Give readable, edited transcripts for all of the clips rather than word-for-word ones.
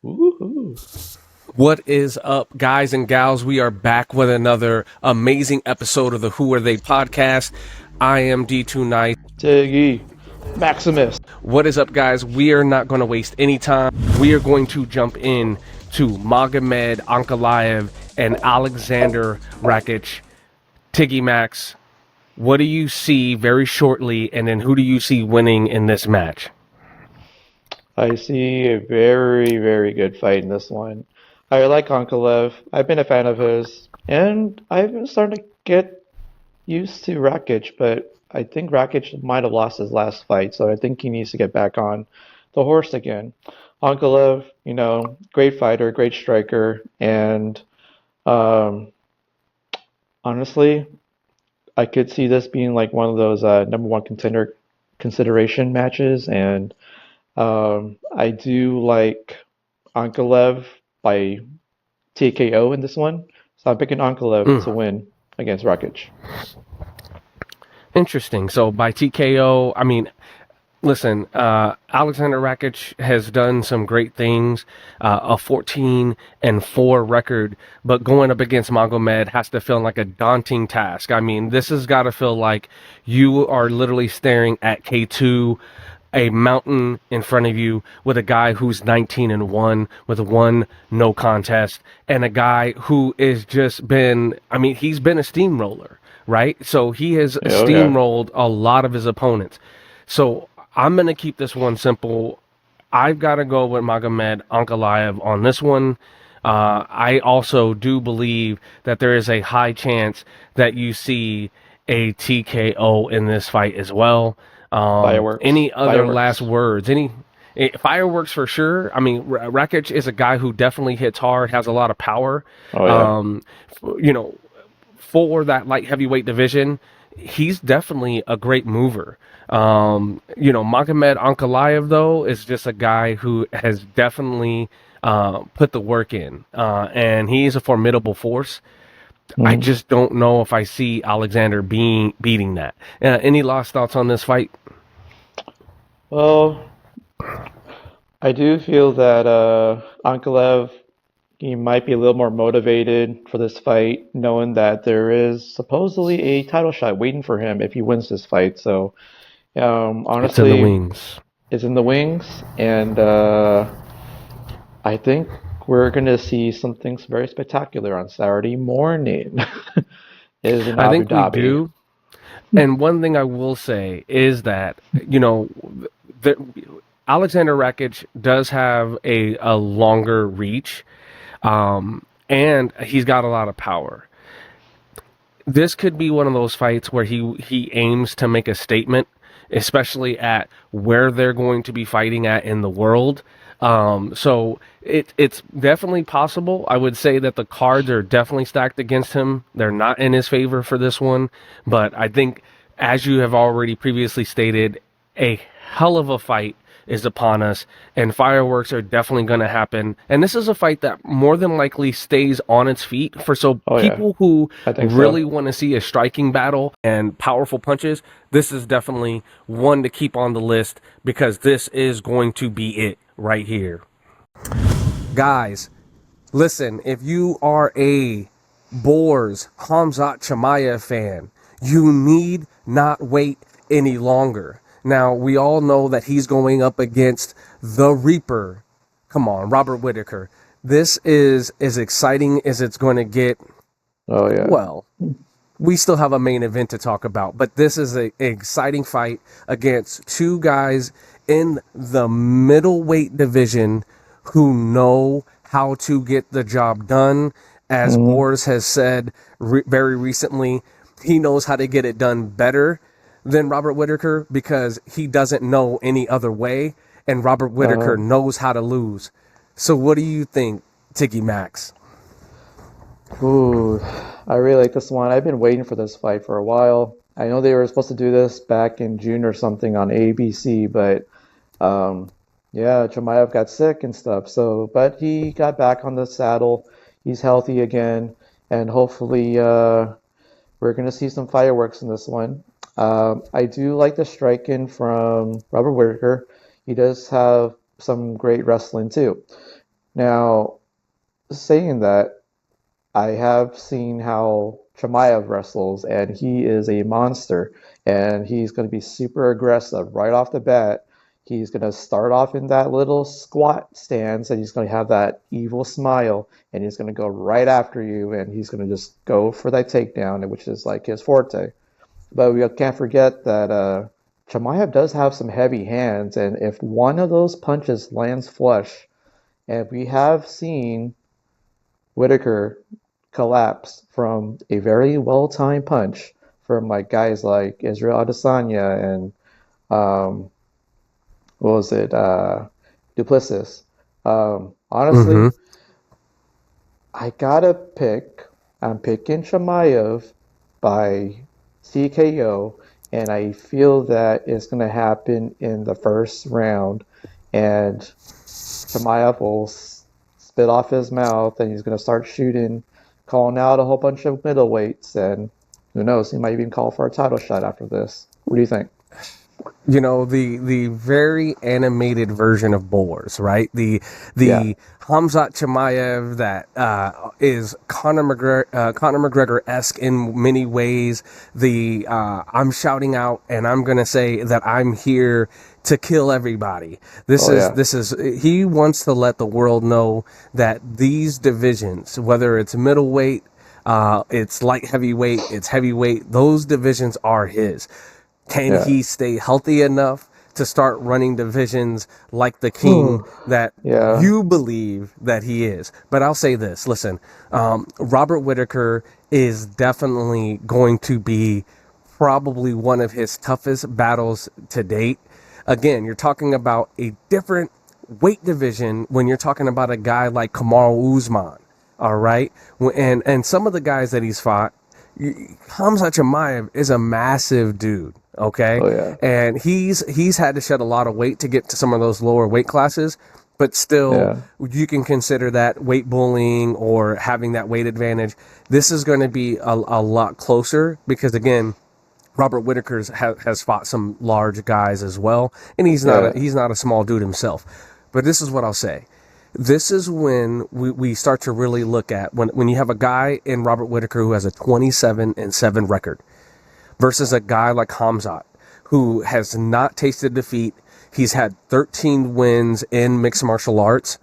Woohoo. What is up, guys and gals? We are back with another amazing episode of the Who Are They podcast. I am D2 Nice. Tiggy. Maximus. What is up, guys? We are not going to waste any time. We are going to jump in to Magomed Ankalaev and Alexander Rakic. Tiggy Max, what do you see very shortly, and then who do you see winning in this match? I see a very, very good fight in this one. I like Ankalev. I've been a fan of his, and I've been starting to get used to Rakic, but I think Rakic might have lost his last fight, so I think he needs to get back on the horse again. Ankalev, great fighter, great striker, and um, honestly, I could see this being like one of those number one contender consideration matches, and I do like Ankalev by TKO in this one, so I'm picking Ankalev to Mm, win against Rakic. interesting. So by TKO, I mean, listen, Alexander Rakic has done some great things, a 14-4 record, but going up against Magomed has to feel like a daunting task. I mean, this has got to feel like you are literally staring at K2, a mountain in front of you, with a guy who's 19-1 with one no contest, and a guy who is just been, I mean, he's been a steamroller, right? So he has Yeah, oh yeah. steamrolled a lot of his opponents. So I'm going to keep this one simple. I've got to go with Magomed Ankalaev on this one. I also do believe that there is a high chance that you see a TKO in this fight as well. Fireworks. Any other last Fireworks. words? Fireworks for sure. I mean, Rakic is a guy who definitely hits hard, has a lot of power. Oh yeah. Um, you know, for that light heavyweight division, he's definitely a great mover. Magomed Ankalaev, though, is just a guy who has definitely put the work in, and he is a formidable force. I Mhm. just don't know if I see Alexander beating that. Any last thoughts on this fight? Well, I do feel that Ankalev, he might be a little more motivated for this fight, knowing that there is supposedly a title shot waiting for him if he wins this fight. So, It's in the honestly, wings. it's in the wings, and I think we're going to see something very spectacular on Saturday morning. It is in I Abu think we Dhabi. do. And one thing I will say is that, the, Alexander Rakic does have a longer reach, and he's got a lot of power. This could be one of those fights where he aims to make a statement, especially at where they're going to be fighting at in the world. So it's definitely possible. I would say that the cards are definitely stacked against him. They're not in his favor for this one, but I think, as you have already previously stated, a hell of a fight is upon us, and fireworks are definitely going to happen. And this is a fight that more than likely stays on its feet for, so Oh yeah, people who I think really so. want to see a striking battle and powerful punches, this is definitely one to keep on the list, because this is going to be it right here. Guys, listen, if you are a Boars Hamzat Chimaev fan, you need not wait any longer. Now, we all know that he's going up against the Reaper. Come on, Robert Whitaker. This is as exciting as it's going to get. Oh yeah. Well, we still have a main event to talk about, but this is an exciting fight against two guys in the middleweight division who know how to get the job done. As Hmm. Boris has said very recently, he knows how to get it done better than Robert Whitaker because he doesn't know any other way, and Robert Whitaker Uh, knows how to lose. So, what do you think, Tiggy Max? Ooh, I really like this one. I've been waiting for this fight for a while. I know they were supposed to do this back in June or something on ABC, but um, yeah, Chimaev got sick and stuff. So, but he got back on the saddle. He's healthy again, and hopefully, we're gonna see some fireworks in this one. I do like the striking from Robert Whitaker. He does have some great wrestling too. Now, saying that, I have seen how Chimaev wrestles, and he is a monster. And he's going to be super aggressive right off the bat. He's going to start off in that little squat stance, and he's going to have that evil smile, and he's going to go right after you, and he's going to just go for that takedown, which is like his forte. But we can't forget that Chimaev does have some heavy hands, and if one of those punches lands flush, and we have seen Whitaker collapse from a very well-timed punch from like guys like Israel Adesanya and um, what was it, Duplessis. Honestly, Mm-hmm. I gotta pick. I'm picking Shamaev by TKO, and I feel that it's gonna happen in the first round, and Shamaev will spit off his mouth, and he's gonna start shooting, calling out a whole bunch of middleweights, and who knows, he might even call for a title shot after this. What do you think? You know, the very animated version of Boars, right? Yeah. The Hamzat Chimaev that is Conor McGregor esque in many ways. The I'm shouting out and I'm gonna say that I'm here to kill everybody. Oh yeah. This is he wants to let the world know that these divisions, whether it's middleweight, it's light heavyweight, it's heavyweight, those divisions are his. Can Yeah. he stay healthy enough to start running divisions like the king Whew. that Yeah. you believe that he is? But I'll say this, listen, Robert Whitaker is definitely going to be probably one of his toughest battles to date. Again, you're talking about a different weight division when you're talking about a guy like Kamaru Usman. All right. And some of the guys that he's fought, Hamza Chimaev is a massive dude. Okay. Oh yeah. And he's had to shed a lot of weight to get to some of those lower weight classes, but still Yeah. you can consider that weight bullying or having that weight advantage. This is going to be a lot closer because again, Robert Whitaker's has fought some large guys as well, and Yeah. he's not a small dude himself. But this is what I'll say. This is when we start to really look at when you have a guy in Robert Whitaker who has a 27-7 record versus a guy like Hamzat who has not tasted defeat. He's had 13 wins in mixed martial arts.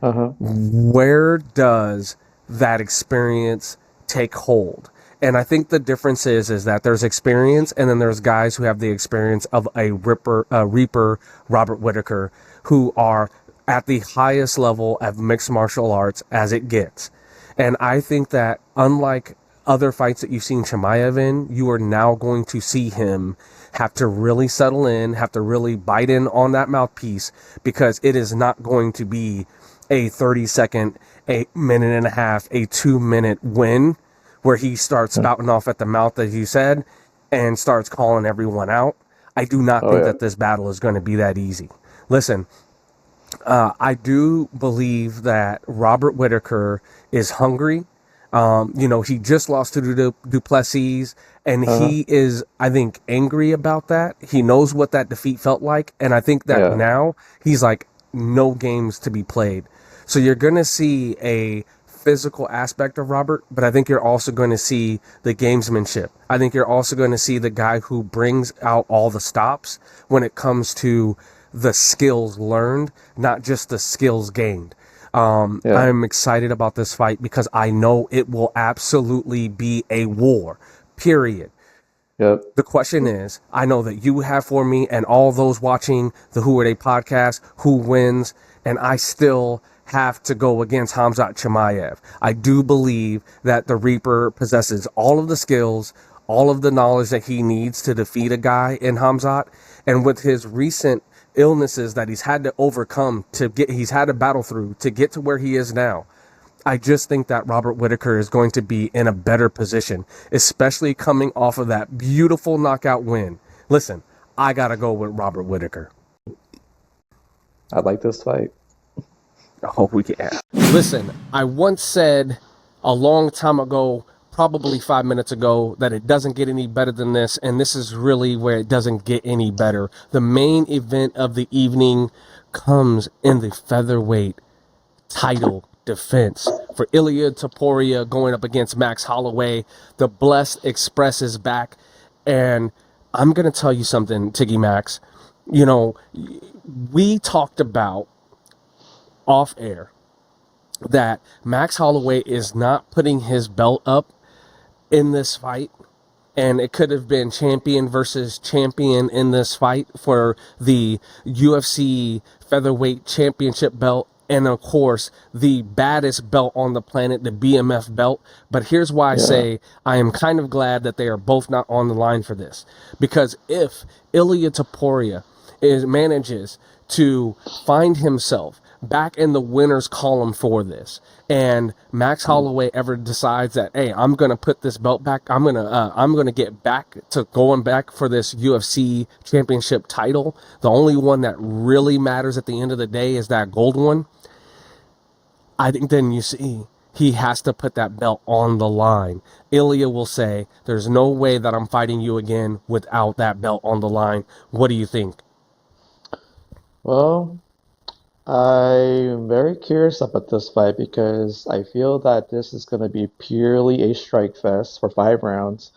Uh-huh. Where does that experience take hold? And I think the difference is that there's experience, and then there's guys who have the experience of a Reaper, Robert Whitaker, who are at the highest level of mixed martial arts as it gets. And I think that unlike other fights that you've seen Chimaev in, you are now going to see him have to really settle in, have to really bite in on that mouthpiece because it is not going to be a 30-second, a minute and a half, a 2-minute win where he starts spouting off at the mouth, as you said, and starts calling everyone out. I do not Oh think yeah. that this battle is going to be that easy. Listen, I do believe that Robert Whitaker is hungry. He just lost to Duplessis, and Uh-huh. he is, I think, angry about that. He knows what that defeat felt like, and I think that Yeah. now he's like, no games to be played. So you're going to see a physical aspect of Robert, but I think you're also going to see the gamesmanship. I think you're also going to see the guy who brings out all the stops when it comes to the skills learned, not just the skills gained. Yeah. I'm excited about this fight because I know it will absolutely be a war, period. Yep. The question is, I know that you have for me and all those watching the Who Are They podcast, who wins, and I still have to go against Hamzat Chimaev. I do believe that the Reaper possesses all of the skills, all of the knowledge that he needs to defeat a guy in Hamzat, and with his recent illnesses that he's had to overcome he's had to battle through to get to where he is now. I just think that Robert Whitaker is going to be in a better position, especially coming off of that beautiful knockout win. Listen, I got to go with Robert Whitaker. I like this fight. Oh, we can. Listen, I once said a long time ago, probably 5 minutes ago, that it doesn't get any better than this, and this is really where it doesn't get any better. The main event of the evening comes in the featherweight title defense for Ilya Taporia going up against Max Holloway. The Blessed Express is back. And I'm going to tell you something, Tiggy Max. You know, we talked about off air that Max Holloway is not putting his belt up in this fight. And it could have been champion versus champion in this fight for the UFC featherweight championship belt. And of course, the baddest belt on the planet, the BMF belt. But here's why I Yeah. say I am kind of glad that they are both not on the line for this. Because if Ilya Taporia manages to find himself back in the winners column for this, and Max Holloway ever decides that, hey, I'm gonna put this belt back, I'm gonna get back to going back for this UFC championship title, the only one that really matters at the end of the day is that gold one. I think then you see he has to put that belt on the line. Ilya will say, there's no way that I'm fighting you again without that belt on the line. What do you think? Well, I'm very curious about this fight because I feel that this is going to be purely a strike fest for 5 rounds,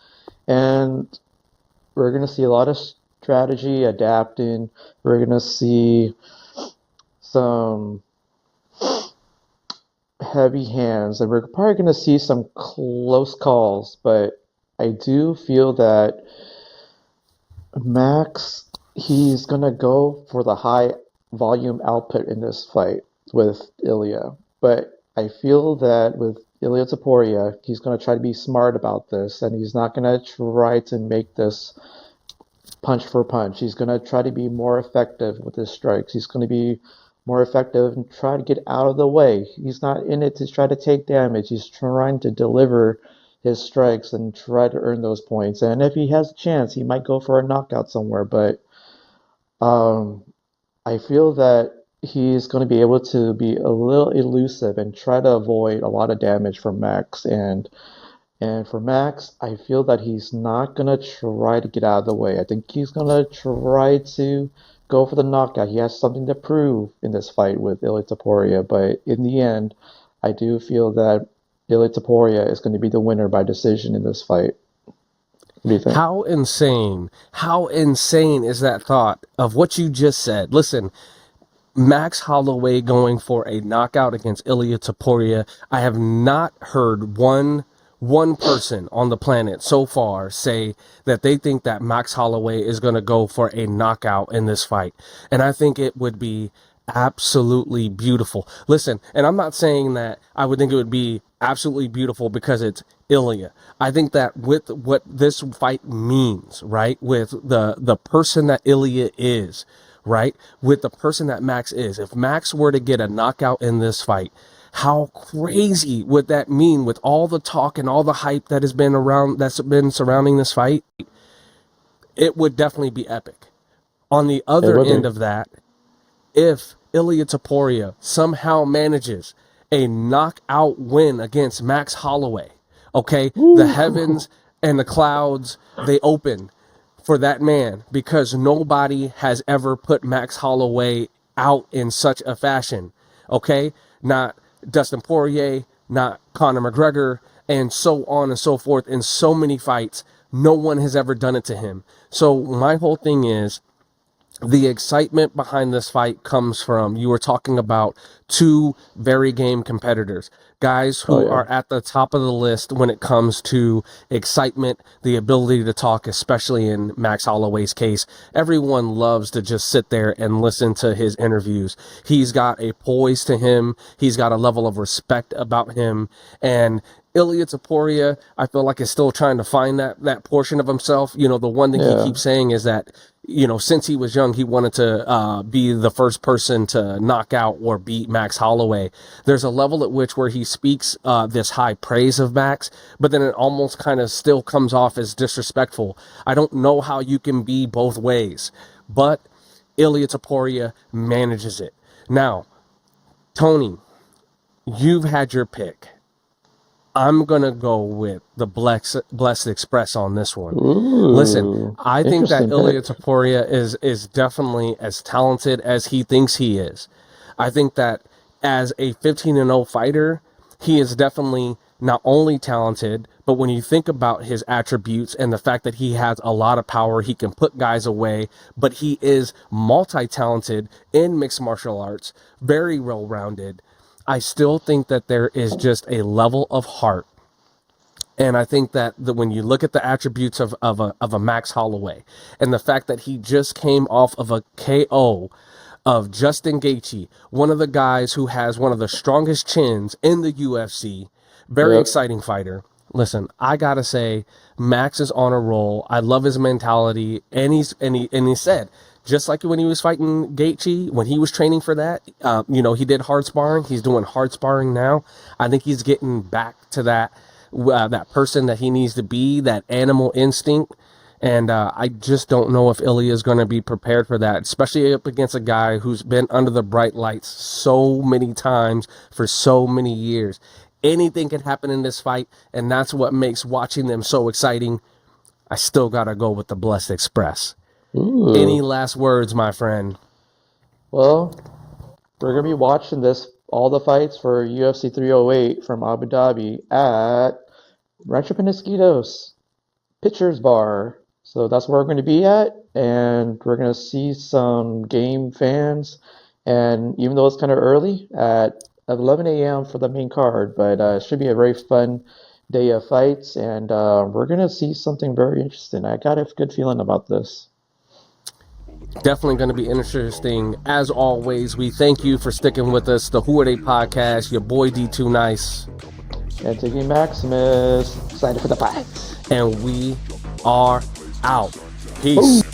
and we're going to see a lot of strategy adapting. We're going to see some heavy hands, and we're probably going to see some close calls, but I do feel that Max, he's gonna go for the high volume output in this fight with Ilya. But I feel that with Ilya Taporia, he's gonna try to be smart about this, and he's not gonna try to make this punch for punch. He's gonna try to be more effective with his strikes. He's gonna be more effective and try to get out of the way. He's not in it to try to take damage. He's trying to deliver his strikes and try to earn those points. And if he has a chance, he might go for a knockout somewhere. But um, I feel that he's going to be able to be a little elusive and try to avoid a lot of damage from Max. And for Max, I feel that he's not gonna try to get out of the way. I think he's gonna try to go for the knockout. He has something to prove in this fight with Ilia Topuria, but in the end, I do feel that Ilia Topuria is going to be the winner by decision in this fight. What do you think? How insane is that thought of what you just said? Listen, Max Holloway going for a knockout against Ilya Taporia. I have not heard one person on the planet so far say that they think that Max Holloway is going to go for a knockout in this fight. And I think it would be absolutely beautiful. Listen, and I'm not saying that I would think it would be absolutely beautiful because it's Ilya. I think that with what this fight means, right? With the person that Ilya is, right? With the person that Max is. If Max were to get a knockout in this fight, how crazy would that mean with all the talk and all the hype that has been around, that's been surrounding this fight? It would definitely be epic. On the It other would end be. of that, if Ilya Taporia somehow manages a knockout win against Max Holloway, okay, the Woo! heavens and the clouds, they open for that man because nobody has ever put Max Holloway out in such a fashion, okay? Not Dustin Poirier, not Conor McGregor, and so on and so forth in so many fights. No one has ever done it to him. So my whole thing is the excitement behind this fight comes from you were talking about two very game competitors, guys Oh who yeah. are at the top of the list when it comes to excitement, the ability to talk, especially in Max Holloway's case. Everyone loves to just sit there and listen to his interviews. He's got a poise to him, he's got a level of respect about him, and Ilya Taporia, I feel like is still trying to find that portion of himself. You know, the one thing he Yeah. keeps saying is that, you know, since he was young, he wanted to be the first person to knock out or beat Max Holloway. There's a level at which where he speaks this high praise of Max, but then it almost kind of still comes off as disrespectful. I don't know how you can be both ways, but Ilya Taporia manages it. Now, Tony, you've had your pick. I'm gonna go with the Blessed Express on this one. Listen, Ooh. I think that Interesting Ilya pick. Taporia is definitely as talented as he thinks he is. I think that as a 15-0 fighter, he is definitely not only talented, but when you think about his attributes and the fact that he has a lot of power, he can put guys away, but he is multi-talented in mixed martial arts, very well-rounded. I still think that there is just a level of heart. And I think that when you look at the attributes of a Max Holloway and the fact that he just came off of a KO of Justin Gaethje, one of the guys who has one of the strongest chins in the UFC, very Yep. exciting fighter. Listen, I gotta say, Max is on a roll. I love his mentality, and he said, just like when he was fighting Gaethje, when he was training for that, he did hard sparring. He's doing hard sparring now. I think he's getting back to that person that he needs to be, that animal instinct. And I just don't know if Ilya is going to be prepared for that, especially up against a guy who's been under the bright lights so many times for so many years. Anything can happen in this fight, and that's what makes watching them so exciting. I still got to go with the Blessed Express. Ooh. Any last words, my friend? Well, we're gonna be watching all the fights for UFC 308 from Abu Dhabi at Rancho Penasquitos Pitchers Bar. So that's where we're going to be at, and we're going to see some game fans. And even though it's kind of early at 11 a.m. for the main card, but it should be a very fun day of fights, and we're going to see something very interesting. I got a good feeling about this. Definitely going to be interesting. As always, we thank you for sticking with us. The Who Are They podcast, your boy D2 Nice. And Tiggy Maximus, excited for the fights. And we are out. Peace. Boom.